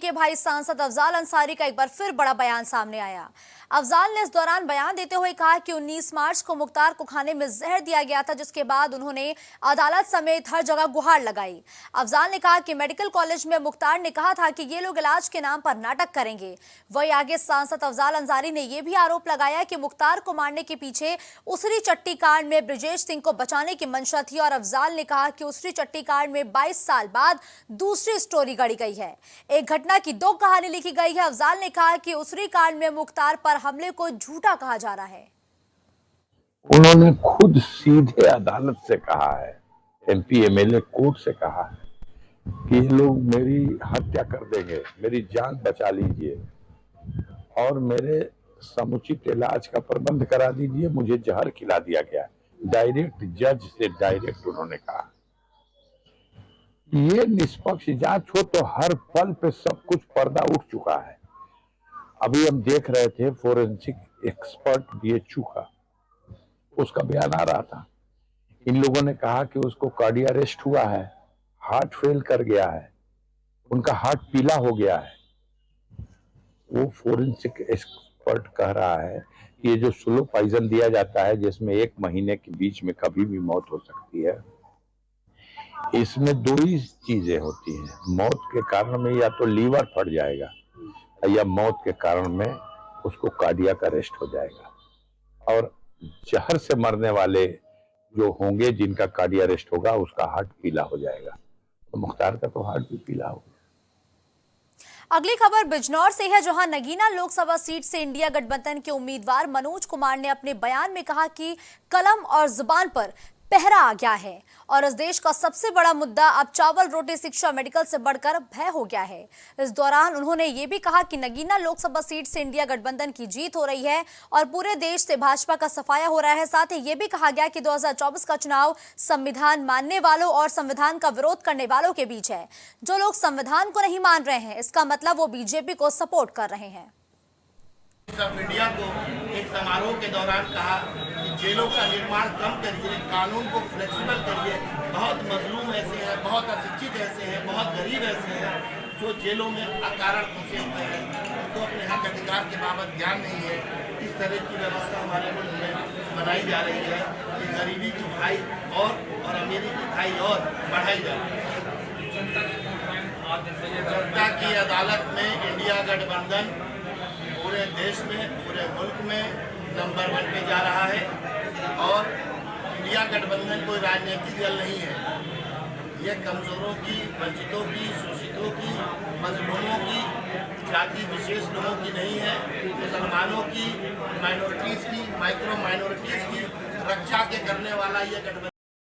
के भाई सांसद अफजाल अंसारी का एक बार फिर बड़ा बयान सामने आया। अफजाल ने इस दौरान बयान देते हुए कहा कि 19 मार्च को मुख्तार को खाने में जहर दिया गया था, जिसके बाद उन्होंने अदालत समेत हर जगह गुहार लगाई। अफजाल ने कहा कि मेडिकल कॉलेज में मुख्तार ने कहा था कि ये लोग इलाज के नाम पर नाटक करेंगे। वहीं आगे सांसद अफजाल अंसारी ने यह भी आरोप लगाया कि मुख्तार को मारने के पीछे उसरी चट्टी कांड में ब्रिजेश सिंह को बचाने की मंशा थी और अफजाल ने कहा कि उसरी चट्टी कांड में 22 साल बाद दूसरी स्टोरी गढ़ी गई है। एक घटना की दो कहानी लिखी गई है। अफजाल ने कहा कि उसरी कांड में मुख्तार पर हमले को झूठा कहा जा रहा है। उन्होंने खुद सीधे अदालत से कहा है, एमपी एमएलए कोर्ट से कहा है कि ये लोग मेरी हत्या कर देंगे, मेरी जान बचा लीजिए और मेरे समुचित इलाज का प्रबंध करा दीजिए। मुझे जहर खिला दिया गया। डायरेक्ट जज से डायरेक्ट उन्होंने कहा। ये निष्पक्ष जांच हो तो हर पल पे सब कुछ पर्दा उठ चुका है। अभी हम देख रहे थे फोरेंसिक एक्सपर्ट बीएचयू का, उसका बयान आ रहा था। इन लोगों ने कहा कि उसको कार्डियक अरेस्ट हुआ है, हार्ट फेल कर गया है, उनका हार्ट पीला हो गया है। वो फोरेंसिक एक्सपर्ट कह रहा है कि ये जो स्लो पॉइजन दिया जाता है, जिसमें 1 महीने के बीच में कभी भी मौत हो सकती है, इसमें 2 ही चीजें होती हैं। मौत के कारण में या तो लीवर फट जाएगा या मौत के कारण में उसको कार्डियक अरेस्ट हो जाएगा। और जहर से मरने वाले जो होंगे, जिनका कार्डियक अरेस्ट होगा, उसका हार्ट पीला हो जाएगा। तो मुख्तार का तो हार्ट भी पीला हो गया। अगली खबर बिजनौर से है, जहां नगीना लोकसभा सीट से इंडिया गठबंधन के उम्मीदवार मनोज कुमार ने अपने बयान में कहा कि कलम और जुबान पर पहरा आ गया है और इस देश का सबसे बड़ा मुद्दा अब चावल, रोटी, शिक्षा, मेडिकल से बढ़कर भय हो गया है। इस दौरान उन्होंने ये भी कहा कि नगीना लोकसभा सीट से इंडिया गठबंधन की जीत हो रही है और पूरे देश से भाजपा का सफाया हो रहा है। साथ ही ये भी कहा गया कि 2024 का चुनाव संविधान मानने वालों और संविधान का विरोध करने वालों के बीच है। जो लोग संविधान को नहीं मान रहे हैं, इसका मतलब वो बीजेपी को सपोर्ट कर रहे हैं। मीडिया को एक समारोह के दौरान कहा कि जेलों का निर्माण कम करिए, कानून को फ्लेक्सिबल करिए। बहुत मजलूम ऐसे हैं, बहुत अशिक्षित ऐसे हैं, बहुत गरीब ऐसे हैं जो जेलों में अकारण फंसे हुए हैं, उनको अपने हक अधिकार के बाबत ज्ञान नहीं है। इस तरह की व्यवस्था हमारे मुल्क में बनाई जा रही है कि गरीबी की खाई और अमीरी की खाई और बढ़ाई जा रही है। जनता की अदालत में इंडिया गठबंधन पूरे देश में, पूरे मुल्क में नंबर 1 पे जा रहा है और इंडिया गठबंधन कोई राजनीतिक दल नहीं है। यह कमजोरों की, वंचितों की, शोषितों की, मजलूमों की, जाति विशेष लोगों की नहीं है। मुसलमानों की, माइनॉरिटीज़ की, माइक्रो माइनॉरिटीज़ की रक्षा के करने वाला यह गठबंधन